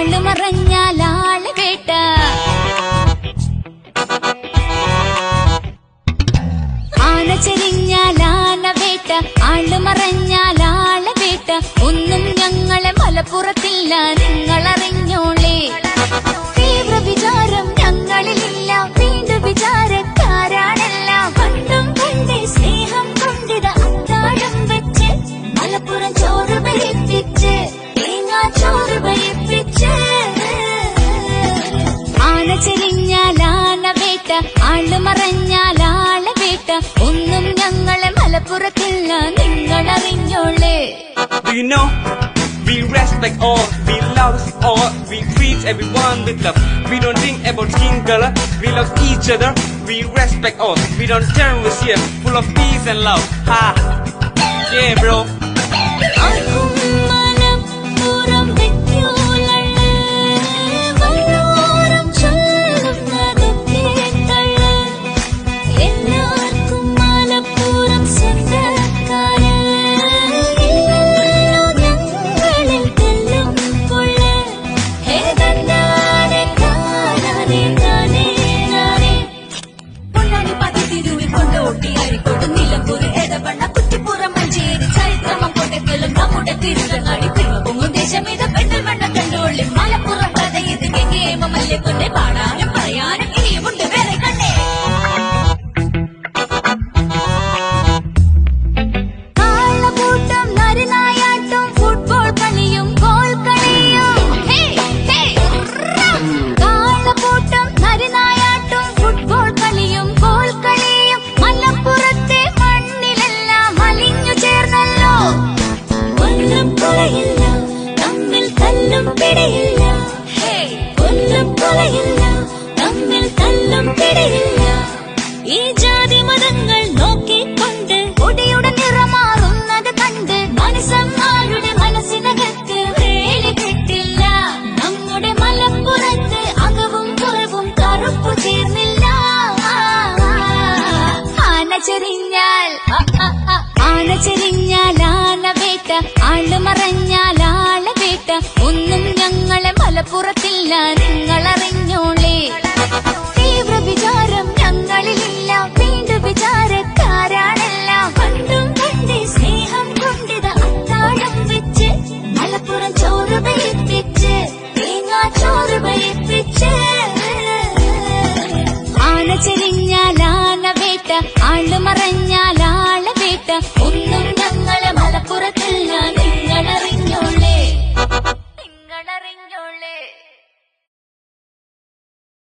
ആള് മറഞ്ഞാൽ ആള് വേട്ട. ആന ചെരിഞ്ഞാൽ ആന വേട്ട, ആള് മറഞ്ഞാൽ ആള് വേട്ട. ഒന്നും ഞങ്ങളെ മലപ്പുറത്തില്ല, നിങ്ങളറിഞ്ഞോളേ. തീവ്ര വിചാരം ഞങ്ങളിലില്ല, വീണ്ടും വിചാരക്കാരാണെല്ലാം. കണ്ടും കണ്ടേ സ്നേഹം കൊണ്ടിത അത്താഴം വെച്ച്, മലപ്പുറം ചോറ് ബലിപ്പിച്ച്, ചോറ് ബലിപ്പിച്ച്. ആന ചെരിഞ്ഞാൽ ആന വേട്ട, ആള് മറഞ്ഞാൽ ആള് വേട്ട. ഒന്നും ഞങ്ങളെ മലപ്പുറത്തില്ല, നിങ്ങളറിഞ്ഞോളേ. We respect all, we love all, we treat everyone with love. We don't think about skin color, we love each other. We respect all, we don't terrorists here, full of peace and love. Ha! Yeah, bro. Malappuram കഥ ഇത് ഗംഗേമല്ലേ കൊണ്ടേ പാടാനും പറയാനും ഇനിയുമുണ്ട് വേറെ കണ്ടേ. കാളകൂട്ടം നരനായാട്ടും football കളിയും goal കളിയും. കാളകൂട്ടം നരനായാട്ടും ഫുട്ബോൾ കളിയും ഗോൾ കളിയും. മലപ്പുറത്തെ മണ്ണിലെല്ലാം അലിഞ്ഞു ചേർന്നല്ലോ. ഒന്നും കുറയില്ല, തമ്മിൽ തല്ലും പിടിയില്ല. ഒന്നും കുറയില്ല, തമ്മിൽ തല്ലും പിടിയില്ല. ഈ ജാതി മതങ്ങൾ നോക്കിക്കൊണ്ട് കൊടിയുടെ നിറമാറുന്നത് കണ്ട് മനസ്സന്മാരുടെ മനസ്സിനകത്ത് വേലി കിട്ടില്ല. നമ്മുടെ മലപ്പുറത്ത് അകവും പുറവും കറുപ്പു ചേർന്നില്ല. ആന ചെരിഞ്ഞാൽ ആന ചെരിഞ്ഞാൽ ആന വേട്ട, ആള് മറഞ്ഞാൽ ആള് വേട്ട. ഒന്നും ഞങ്ങളെ മലപ്പുറത്തില്ല, നിങ്ങളറിഞ്ഞോളേ. തീവ്ര വിചാരം ഞങ്ങളിലില്ല, വീണ്ടും വിചാരക്കാരാണെല്ലാം. കണ്ടും കണ്ടേ സ്നേഹം കൊണ്ടിത അത്താഴം വെച്ച്, മലപ്പുറം ചോറ് ബലിപ്പിച്ച്, ചോറ് ബലിപ്പിച്ച്. ആന ചെരിഞ്ഞാൽ ആന വേട്ട, ആള് മറഞ്ഞാൽ ആള് വേട്ട. ഒന്നും ഞങ്ങളെ മലപ്പുറത്തില്ല, നിങ്ങളറിഞ്ഞോളേ.